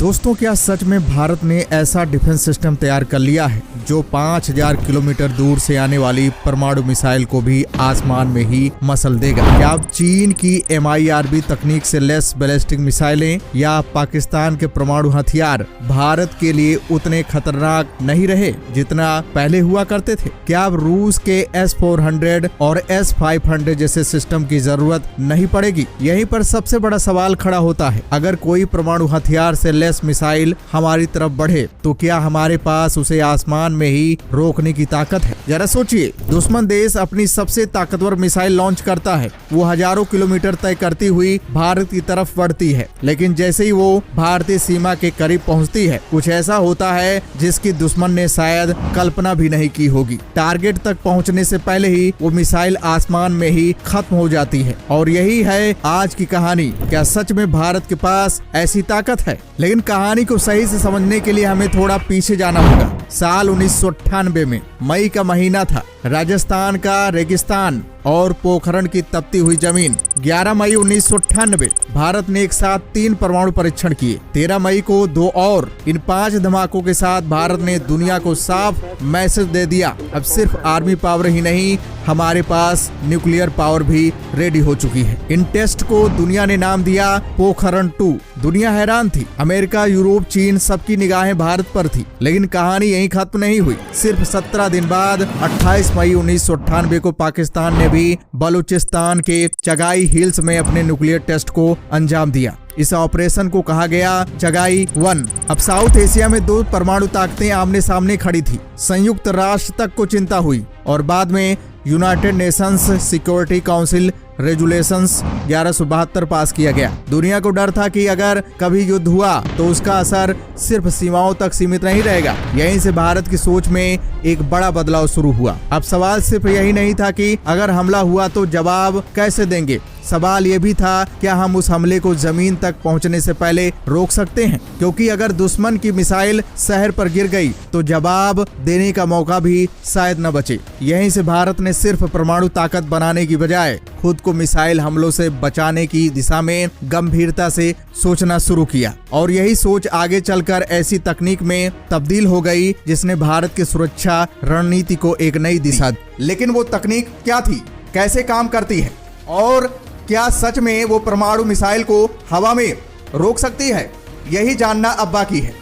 दोस्तों, क्या सच में भारत ने ऐसा डिफेंस सिस्टम तैयार कर लिया है जो 5000 किलोमीटर दूर से आने वाली परमाणु मिसाइल को भी आसमान में ही मसल देगा? क्या अब चीन की MIRV तकनीक से लेस बैलिस्टिक मिसाइलें या पाकिस्तान के परमाणु हथियार भारत के लिए उतने खतरनाक नहीं रहे जितना पहले हुआ करते थे? क्या अब रूस के S-400 और S-500 जैसे सिस्टम की जरूरत नहीं पड़ेगी? यहीं पर सबसे बड़ा सवाल खड़ा होता है। अगर कोई परमाणु हथियार से लेस मिसाइल हमारी तरफ बढ़े तो क्या हमारे पास उसे आसमान में ही रोकने की ताकत है? जरा सोचिए, दुश्मन देश अपनी सबसे ताकतवर मिसाइल लॉन्च करता है, वो हजारों किलोमीटर तय करती हुई भारत की तरफ बढ़ती है, लेकिन जैसे ही वो भारतीय सीमा के करीब पहुंचती है, कुछ ऐसा होता है जिसकी दुश्मन ने शायद कल्पना भी नहीं की होगी। टारगेट तक पहुंचने से पहले ही वो मिसाइल आसमान में ही खत्म हो जाती है। और यही है आज की कहानी। क्या सच में भारत के पास ऐसी ताकत है? लेकिन कहानी को सही से समझने के लिए हमें थोड़ा पीछे जाना होगा। साल 1998 में मई का महीना था। राजस्थान का रेगिस्तान और पोखरण की तपती हुई जमीन। 11 मई 1998 भारत ने एक साथ 3 परमाणु परीक्षण किए। 13 मई को 2 और। इन 5 धमाकों के साथ भारत ने दुनिया को साफ मैसेज दे दिया, अब सिर्फ आर्मी पावर ही नहीं, हमारे पास न्यूक्लियर पावर भी रेडी हो चुकी है। इन टेस्ट को दुनिया ने नाम दिया पोखरण 2। दुनिया हैरान थी। अमेरिका, यूरोप, चीन, सबकी निगाहें भारत पर थी। लेकिन कहानी यहीं खत्म नहीं हुई। सिर्फ 17 दिन बाद 28 मई 1998 को पाकिस्तान ने भी बलूचिस्तान के चगाई हिल्स में अपने न्यूक्लियर टेस्ट को अंजाम दिया। इस ऑपरेशन को कहा गया चगाई 1। अब साउथ एशिया में 2 परमाणु ताकतें आमने सामने खड़ी थी। संयुक्त राष्ट्र तक को चिंता हुई और बाद में यूनाइटेड नेशंस सिक्योरिटी काउंसिल रेजुलेशंस 1172 पास किया गया। दुनिया को डर था कि अगर कभी युद्ध हुआ तो उसका असर सिर्फ सीमाओं तक सीमित नहीं रहेगा। यहीं से भारत की सोच में एक बड़ा बदलाव शुरू हुआ। अब सवाल सिर्फ यही नहीं था कि अगर हमला हुआ तो जवाब कैसे देंगे। सवाल ये भी था, क्या हम उस हमले को जमीन तक पहुंचने से पहले रोक सकते हैं? क्योंकि अगर दुश्मन की मिसाइल शहर पर गिर गई तो जवाब देने का मौका भी शायद न बचे। यहीं से भारत ने सिर्फ परमाणु ताकत बनाने की बजाय खुद को मिसाइल हमलों से बचाने की दिशा में गंभीरता से सोचना शुरू किया। और यही सोच आगे चलकर ऐसी तकनीक में तब्दील हो गई जिसने भारत की सुरक्षा रणनीति को एक नई दिशा दी। लेकिन वो तकनीक क्या थी, कैसे काम करती है और क्या सच में वो परमाणु मिसाइल को हवा में रोक सकती है? यही जानना अब बाकी है।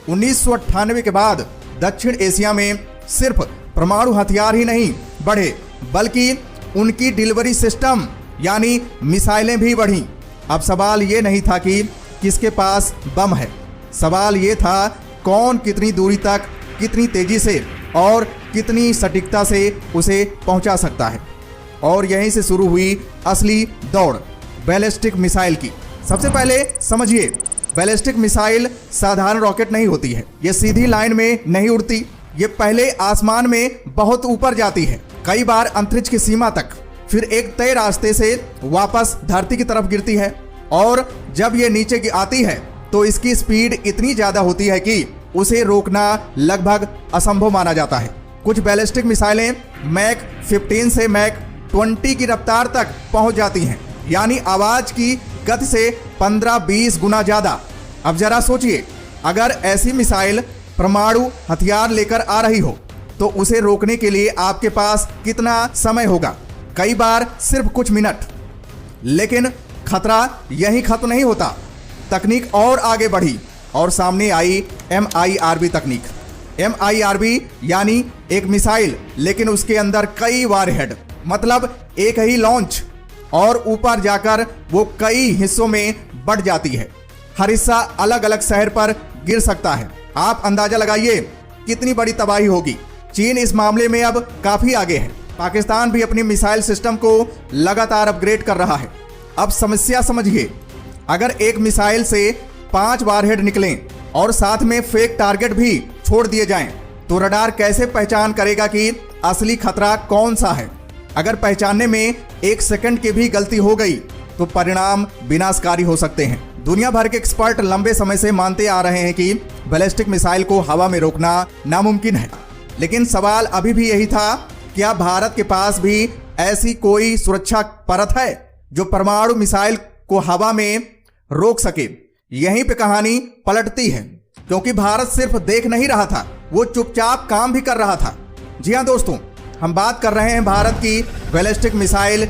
1998 के बाद दक्षिण एशिया में सिर्फ परमाणु हथियार ही नहीं बढ़े, बल्कि उनकी डिलीवरी सिस्टम यानी मिसाइलें भी बढ़ी। अब सवाल ये नहीं था कि किसके पास बम है, सवाल ये था कौन कितनी दूरी तक, कितनी तेजी से और कितनी सटीकता से उसे पहुंचा सकता है। और यहीं से शुरू हुई असली दौड़ बैलिस्टिक मिसाइल की। सबसे पहले समझिए, बैलिस्टिक मिसाइल साधारण रॉकेट नहीं होती है। ये सीधी लाइन में नहीं उड़ती, ये पहले आसमान में बहुत ऊपर जाती है, कई बार अंतरिक्ष की सीमा तक, फिर एक तय रास्ते से वापस धरती की तरफ गिरती है। और जब ये नीचे आती है तो इसकी स्पीड इतनी ज्यादा होती है कि उसे रोकना लगभग असंभव माना जाता है। कुछ बैलिस्टिक मिसाइलें मैक 15 से मैक 20 की रफ्तार तक पहुंच जाती हैं, यानी आवाज की गति से 15-20 गुना ज्यादा। अब जरा सोचिए, अगर ऐसी मिसाइल परमाणु हथियार लेकर आ रही हो तो उसे रोकने के लिए आपके पास कितना समय होगा? कई बार सिर्फ कुछ मिनट। लेकिन खतरा यहीं खत्म नहीं होता। तकनीक और आगे बढ़ी और सामने आई MIRV तकनीक। MIRV यानी एक मिसाइल, लेकिन उसके अंदर कई वारहेड, मतलब एक ही लॉन्च, और ऊपर जाकर वो कई हिस्सों में बढ़ जाती है। हर हिस्सा अलग अलग शहर पर गिर सकता है। आप अंदाजा लगाइए कितनी बड़ी तबाही होगी। चीन इस मामले में अब काफी आगे है। पाकिस्तान भी अपनी मिसाइल सिस्टम को लगातार अपग्रेड कर रहा है। अब समस्या समझिए, अगर एक मिसाइल से 5 वारहेड निकलें और साथ में फेक टारगेट भी छोड़ दिए जाएं, तो रडार कैसे पहचान करेगा कि असली खतरा कौन सा है? अगर पहचानने में 1 सेकंड की भी गलती हो गई तो परिणाम विनाशकारी हो सकते हैं। दुनिया भर के एक्सपर्ट लंबे समय से मानते आ रहे हैं कि बैलिस्टिक मिसाइल को हवा में रोकना नामुमकिन है। लेकिन सवाल अभी भी यही था, क्या भारत के पास भी ऐसी कोई सुरक्षा परत है जो परमाणु मिसाइल को हवा में रोक सके? यहीं पे कहानी पलटती है, क्योंकि भारत सिर्फ देख नहीं रहा था, वो चुपचाप काम भी कर रहा था। जी हाँ दोस्तों, हम बात कर रहे हैं भारत की बैलिस्टिक मिसाइल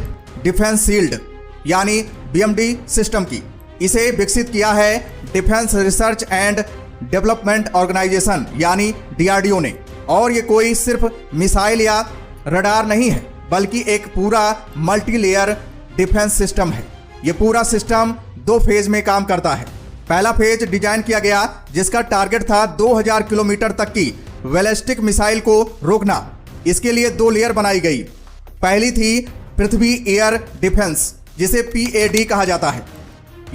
डिफेंस शील्ड यानी BMD सिस्टम की। इसे विकसित किया है defence research and development organisation यानी DRDO ने। और ये कोई सिर्फ मिसाइल या रडार नहीं है, बल्कि एक पूरा मल्टी लेयर डिफेंस सिस्टम है। ये पूरा सिस्टम 2 फेज में काम करता है। पहला फेज डिजाइन किया गया जिसका टारगेट था 2000 किलोमीटर तक की बैलिस्टिक मिसाइल को रोकना। इसके लिए 2 लेयर बनाई गई। पहली थी पृथ्वी एयर डिफेंस, जिसे PAD कहा जाता है।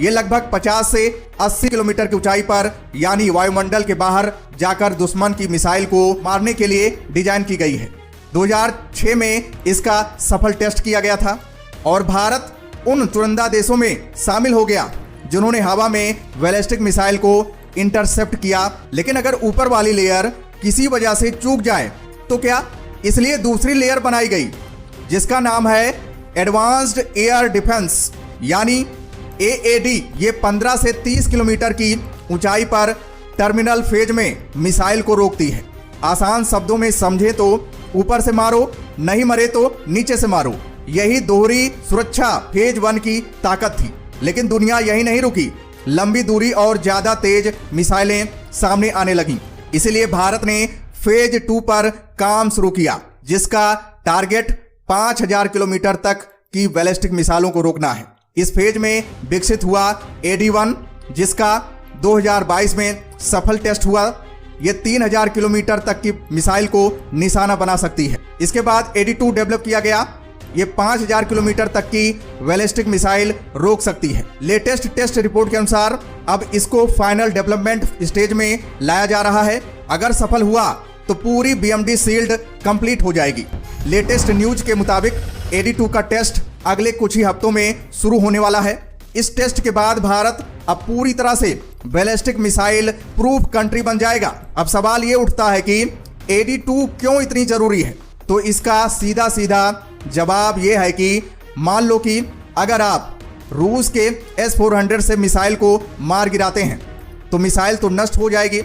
ये लगभग 50 से 80 किलोमीटर की ऊंचाई पर यानी वायुमंडल के बाहर जाकर दुश्मन की मिसाइल को मारने के लिए डिजाइन की गई है। 2006 में इसका सफल टेस्ट किया गया था और भारत उन चुनिंदा देशों में शामिल हो गया जिन्होंने हवा में बैलिस्टिक मिसाइल को इंटरसेप्ट किया। लेकिन अगर ऊपर वाली लेयर किसी वजह से चूक जाए तो क्या? इसलिए दूसरी लेयर बनाई गई जिसका नाम है एडवांस्ड एयर डिफेंस यानी AAD। ये 15 से 30 किलोमीटर की ऊंचाई पर टर्मिनल फेज में मिसाइल को रोकती है। आसान शब्दों में समझे तो ऊपर से मारो, नहीं मरे तो नीचे से मारो। यही दोहरी सुरक्षा फेज 1 की ताकत थी। लेकिन दुनिया यही नहीं रुकी, लंबी दूरी और ज्यादा तेज मिसाइलें सामने आने लगीं। इसलिए भारत ने फेज 2 पर काम शुरू किया, जिसका टारगेट 5000 किलोमीटर तक की बैलिस्टिक मिसाइलों को रोकना है। इस फेज में विकसित हुआ AD1, जिसका 2022 में सफल टेस्ट हुआ। यह 3000 किलोमीटर तक की मिसाइल को निशाना बना सकती है। इसके बाद AD2 डेवलप किया गया। ये 5000 किलोमीटर तक की बैलिस्टिक मिसाइल रोक सकती है। लेटेस्ट टेस्ट रिपोर्ट के अनुसार अब इसको फाइनल डेवलपमेंट स्टेज में लाया जा रहा है। अगर सफल हुआ तो पूरी BMD शील्ड कंप्लीट हो जाएगी। लेटेस्ट न्यूज के मुताबिक AD2 का टेस्ट अगले कुछ ही हफ्तों में शुरू होने वाला है। इस टेस्ट के बाद भारत अब पूरी तरह से बैलिस्टिक मिसाइल प्रूफ कंट्री बन जाएगा। अब सवाल ये उठता है कि AD2 क्यों इतनी जरूरी है? तो इसका सीधा सीधा जवाब ये है कि मान लो कि अगर आप रूस के S-400 से मिसाइल को मार गिराते हैं तो मिसाइल तो नष्ट हो जाएगी,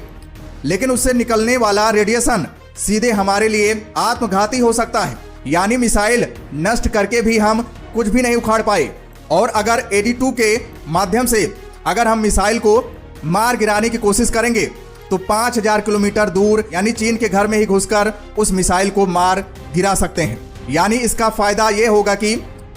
लेकिन उससे निकलने वाला रेडिएशन सीधे हमारे लिए आत्मघाती हो सकता है। यानी मिसाइल नष्ट करके भी हम कुछ भी नहीं उखाड़ पाए। और अगर AD2 के माध्यम से अगर हम मिसाइल को मार गिराने की कोशिश करेंगे तो 5000 किलोमीटर दूर यानी चीन के घर में ही घुसकर उस मिसाइल को मार गिरा सकते हैं। यानी इसका फायदा यह होगा कि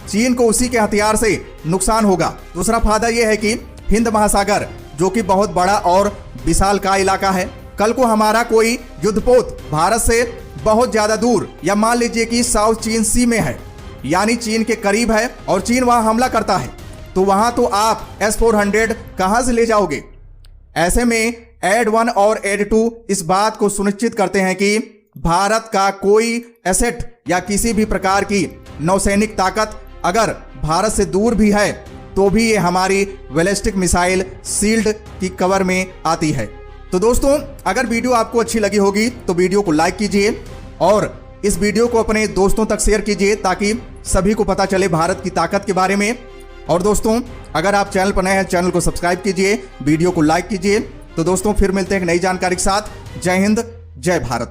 चीन को उसी के हथियार से नुकसान होगा। दूसरा फायदा यह है कि हिंद महासागर, जो कि बहुत बड़ा और विशालकाय इलाका है, कल को हमारा कोई युद्धपोत भारत से बहुत ज्यादा दूर या मान लीजिए कि साउथ चीन सी में है, यानी चीन के करीब है और चीन वहां हमला करता है, तो वहां तो आप S-400 कहां से ले जाओगे? ऐसे में AD1 और AD2 इस बात को सुनिश्चित करते हैं कि भारत का कोई एसेट या किसी भी प्रकार की नौसैनिक ताकत अगर भारत से दूर भी है तो भी ये हमारी बैलिस्टिक मिसाइल शील्ड की कवर में आती है। तो दोस्तों, अगर वीडियो आपको अच्छी लगी होगी तो वीडियो को लाइक कीजिए और इस वीडियो को अपने दोस्तों तक शेयर कीजिए ताकि सभी को पता चले भारत की ताकत के बारे में। और दोस्तों, अगर आप चैनल पर नए हैं, चैनल को सब्सक्राइब कीजिए, वीडियो को लाइक कीजिए। तो दोस्तों, फिर मिलते हैं एक नई जानकारी के साथ। जय हिंद, जय भारत।